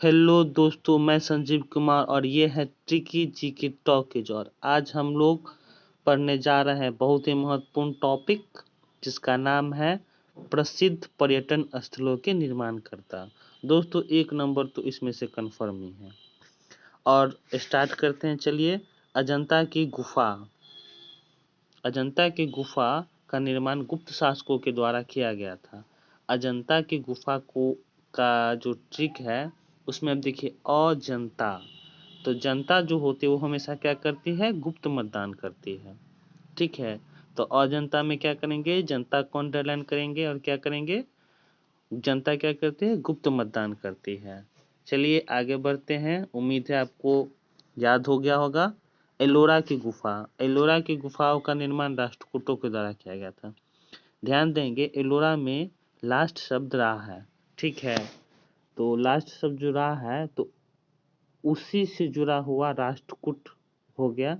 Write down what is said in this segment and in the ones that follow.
Hello दोस्तों, मैं संजीव कुमार और ये है ट्रिकी जी की टॉकीज। और आज हम लोग पढ़ने जा रहे हैं बहुत ही महत्वपूर्ण टॉपिक जिसका नाम है प्रसिद्ध पर्यटन स्थलों के निर्माणकर्ता। दोस्तों, एक नंबर तो इसमें से कंफर्म ही है। और स्टार्ट करते हैं। चलिए, अजंता की गुफा। अजंता की गुफा का निर्माण गुप्त शासकों के द्वारा किया गया था। अजंता की गुफा का जो ट्रिक है उसमें अब देखिए, अजंता तो जनता जो होती है वो हमेशा क्या करती है, गुप्त मतदान करती है। ठीक है, तो अजंता में क्या करेंगे, जनता को अंडरलाइन करेंगे और क्या करेंगे, जनता क्या करती है, गुप्त मतदान करती है। चलिए आगे बढ़ते हैं। उम्मीद है आपको याद हो गया होगा। एलोरा की गुफा। एलोरा की गुफाओं का निर्माण राष्ट्रकूटों के द्वारा किया गया था। ध्यान देंगे, एलोरा में लास्ट शब्द रा है। ठीक है, तो लास्ट शब्द जो रा है तो उसी से जुड़ा हुआ राष्ट्रकूट हो गया।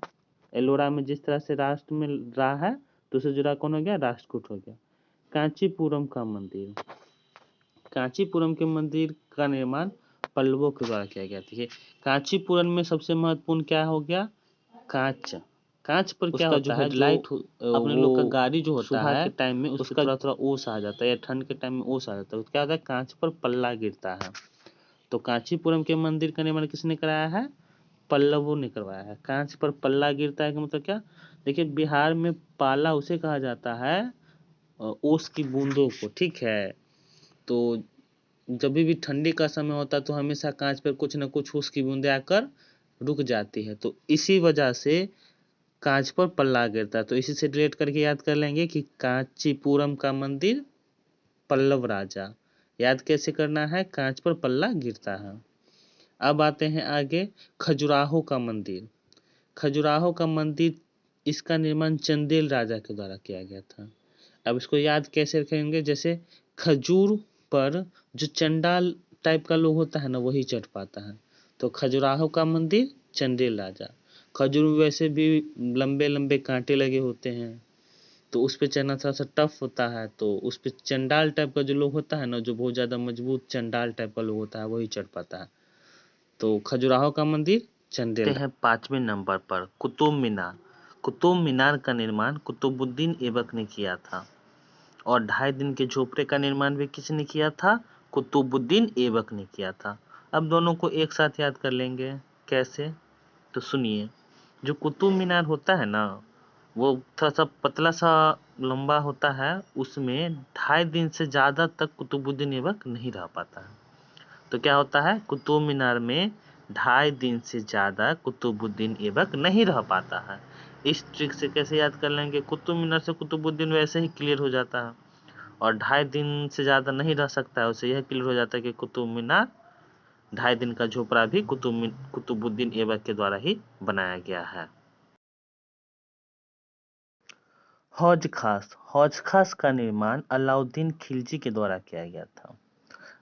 एलोरा में जिस तरह से राष्ट्र में रा है तो उससे जुड़ा कौन हो गया, राष्ट्रकूट हो गया। कांचीपुरम का मंदिर। कांचीपुरम के मंदिर का निर्माण पल्लवों के द्वारा किया गया था। कांचीपुरम में सबसे महत्वपूर्ण क्या हो गया, कांच। कांच पर क्या होता है, लाइट अपने लोग का गाड़ी जो होता है सुबह के टाइम में उसका थोड़ा थोड़ा ओस आ जाता है या ठंड के टाइम में ओस आ जाता है, तो क्या होता है, कांच पर पल्ला गिरता है। तो कांचीपुरम के मंदिर का निर्माण किसने कराया है, पल्लवों ने करवाया है। कांच पर पल्ला गिरता है का मतलब क्या, देखिए बिहार में पाला उसे कहा जाता है ओस की बूंदों को। ठीक है, तो जब भी ठंडी का समय होता है तो हमेशा कांच पर कुछ न कुछ ओस की बूंदें आकर रुक जाती है, तो इसी वजह से कांच पर पल्ला गिरता है। तो इसी से रिलेट करके याद कर लेंगे कि कांचीपुरम का मंदिर पल्लव राजा। याद कैसे करना है, कांच पर पल्ला गिरता है। अब आते हैं आगे, खजुराहो का मंदिर। खजुराहो का मंदिर, इसका निर्माण चंदेल राजा के द्वारा किया गया था। अब इसको याद कैसे रखेंगे, जैसे खजूर पर जो चंडाल टाइप का लोग होता है ना वही चढ़ पाता है। तो खजुराहो का मंदिर, चंदेल राजा। खजूर में वैसे भी लंबे लंबे कांटे लगे होते हैं तो उस पर चढ़ना थोड़ा सा टफ होता है, तो उस पर चंडाल टाइप का जो लोग होता है ना, जो बहुत ज़्यादा मजबूत चंडाल टाइप का लोग होता है वही चढ़ पाता है। तो खजुराहो का मंदिर चंदेल है। 5वें नंबर पर कुतुब मीनार। कुतुब मीनार का निर्माण कुतुबुद्दीन ऐबक ने किया था। और 2.5 दिन के झोपड़े का निर्माण भी किसने किया था, कुतुबुद्दीन ऐबक ने किया था। अब दोनों को एक साथ याद कर लेंगे, कैसे, तो सुनिए। जो कुतुब मीनार होता है ना वो थोड़ा सा पतला सा लंबा होता है, उसमें 2.5 दिन से ज़्यादा तक कुतुबुद्दीन ऐबक नहीं रह पाता है। तो क्या होता है, कुतुब मीनार में 2.5 दिन से ज़्यादा कुतुबुद्दीन ऐबक नहीं रह पाता है। इस ट्रिक से कैसे याद कर लेंगे, कुतुब मीनार से कुतुबुद्दीन वैसे ही क्लियर हो जाता है और 2.5 दिन से ज़्यादा नहीं रह सकता है, उससे यह क्लियर हो जाता है कि कुतुब मीनार 2.5 दिन का झोपड़ा भी कुतुबुद्दीन ऐबक के द्वारा ही बनाया गया है। हौज खास। हौज खास का निर्माण अलाउद्दीन खिलजी के द्वारा किया गया था।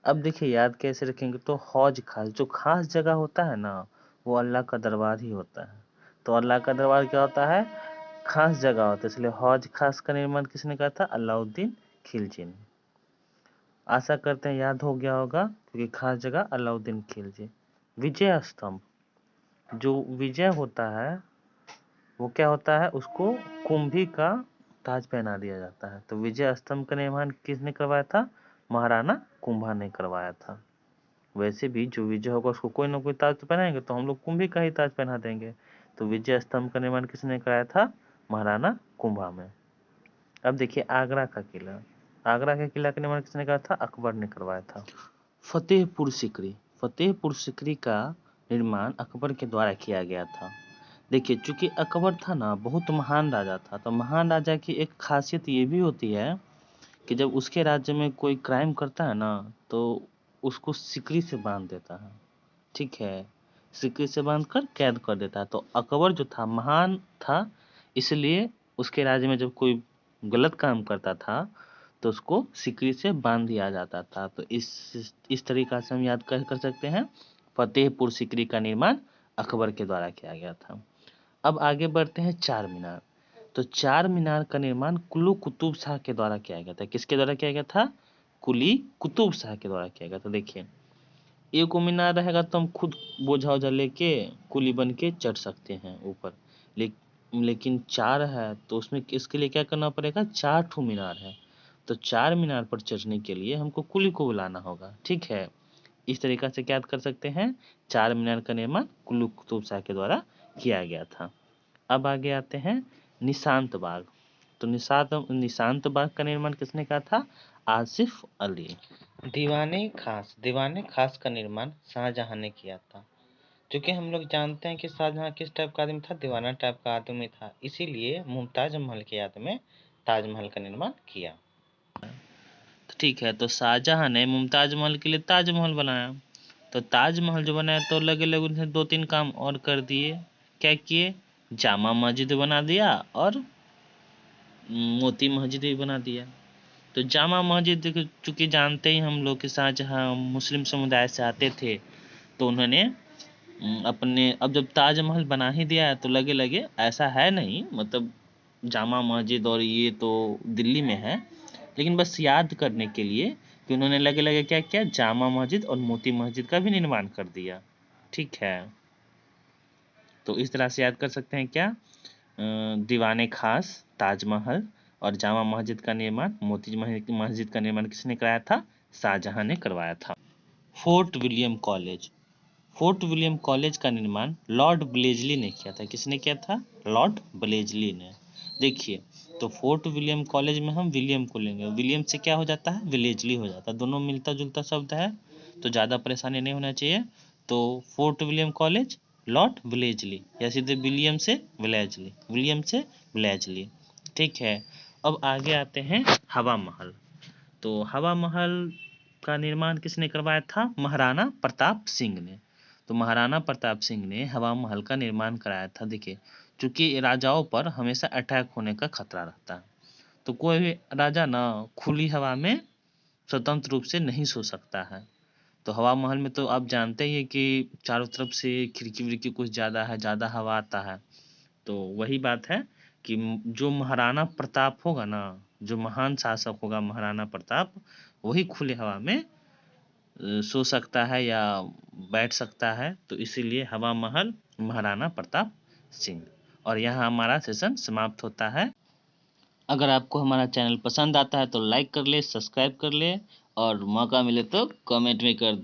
अब देखिए याद कैसे रखेंगे, तो हौज खास, जो खास जगह होता है ना वो अल्लाह का दरबार ही होता है। तो अल्लाह का दरबार क्या होता है, खास जगह होता है, इसलिए हौज खास का निर्माण किसने कहा था, अलाउद्दीन खिलजी ने। आशा करते हैं याद हो गया होगा, क्योंकि खास जगह अलाउद्दीन खिलजी। विजय स्तंभ। जो विजय होता है वो क्या होता है, उसको कुंभी का ताज पहना दिया जाता है। तो विजय स्तंभ का निर्माण किसने करवाया था, महाराणा कुंभा ने करवाया था। वैसे भी जो विजय होगा उसको कोई ना कोई ताज तो पहनाएंगे, तो हम लोग कुंभी का ही ताज पहना देंगे। तो विजय स्तंभ का निर्माण किसने कराया था, महाराणा कुंभा में। अब देखिए आगरा का किला। आगरा के किला का निर्माण किसने करा था, अकबर ने करवाया था। फतेहपुर सिकरी। फतेहपुर सिकरी का निर्माण अकबर के द्वारा किया गया था। देखिए चूंकि अकबर था ना बहुत महान राजा था, तो महान राजा की एक खासियत ये भी होती है कि जब उसके राज्य में कोई क्राइम करता है ना तो उसको सिकरी से बांध देता है। ठीक है, सिकरी से बांध कर कैद कर देता है। तो अकबर जो था महान था, इसलिए उसके राज्य में जब कोई गलत काम करता था तो उसको सिकरी से बांध दिया जाता था। तो इस तरीका से हम याद कर सकते हैं, फतेहपुर सिकरी का निर्माण अकबर के द्वारा किया गया था। अब आगे बढ़ते हैं, चार मीनार। तो चार मीनार का निर्माण कुली कुतुब शाह के द्वारा किया गया था। किसके द्वारा किया गया था, कुली कुतुब शाह के द्वारा किया गया था। देखिए एक मीनार रहेगा तो हम खुद बोझा ओझा लेके कुली बन के चढ़ सकते हैं ऊपर। लेकिन 4 है तो उसमें इसके लिए क्या करना पड़ेगा, 4 ठो मीनार है, तो 4 मीनार पर चढ़ने के लिए हमको कुली को बुलाना होगा। ठीक है, इस तरीका से क्या कर सकते हैं, 4 मीनार का निर्माण कुल्लू कुतुब शाह के द्वारा किया गया था। अब आगे आते हैं निशांत बाग। तो निशांत बाग का निर्माण किसने कहा था, आसिफ अली। दीवाने खास का निर्माण शाहजहां ने किया था। क्योंकि हम लोग जानते हैं कि शाहजहां किस टाइप का आदमी था, दीवाना टाइप का आदमी था, इसीलिए मुमताज महल की याद में ताजमहल का निर्माण किया। ठीक है, तो शाहजहां ने मुमताज महल के लिए ताजमहल बनाया। तो ताजमहल जो बनाया तो लगे लगे उनसे 2-3 काम और कर दिए। क्या किए, जामा मस्जिद बना दिया और मोती मस्जिद भी बना दिया। तो जामा मस्जिद चूंकि जानते ही हम लोग कि शाहजहां मुस्लिम समुदाय से आते थे, तो उन्होंने अपने, अब जब ताजमहल बना ही दिया है तो लगे लगे ऐसा है नहीं, मतलब जामा मस्जिद और ये तो दिल्ली में है, लेकिन बस याद करने के लिए कि उन्होंने लगे लगे क्या किया, जामा मस्जिद और मोती मस्जिद का भी निर्माण कर दिया। ठीक है, तो इस तरह से याद कर सकते हैं क्या, दीवाने खास, ताजमहल और जामा मस्जिद का निर्माण, मोती मस्जिद का निर्माण किसने कराया था, शाहजहां ने करवाया था। Fort William college. Fort William college का निर्माण लॉर्ड ब्लेजली ने किया था। किसने किया था, लॉर्ड ब्लेजली ने। देखिए, तो फोर्ट विलियम कॉलेज में हम विलियम को लेंगे, विलियम से क्या हो जाता है, विलेजली हो जाता है, दोनों मिलता जुलता शब्द है, तो ज़्यादा परेशानी नहीं होना चाहिए। तो fort William college Lord Wellesley, या सीधे विलियम से विलेजली, विलियम से विलेजली। ठीक है, अब आगे आते हैं हवा महल। तो हवा महल का निर्माण किसने करवाया था, महाराणा प्रताप सिंह ने। तो महाराणा प्रताप सिंह ने हवा महल का निर्माण कराया था। देखिए, चूंकि राजाओं पर हमेशा अटैक होने का खतरा रहता है, तो कोई भी राजा ना खुली हवा में स्वतंत्र रूप से नहीं सो सकता है। तो हवा महल में तो आप जानते ही हैं कि चारों तरफ से खिड़की विड़की कुछ ज़्यादा है, ज़्यादा हवा आता है। तो वही बात है कि जो महाराणा प्रताप होगा ना, जो महान शासक होगा महाराणा प्रताप, वही खुली हवा में सो सकता है या बैठ सकता है। तो इसीलिए हवा महल महाराणा प्रताप सिंह। और यहाँ हमारा सेशन समाप्त होता है। अगर आपको हमारा चैनल पसंद आता है तो लाइक कर ले, सब्सक्राइब कर ले, और मौका मिले तो कमेंट में कर दे।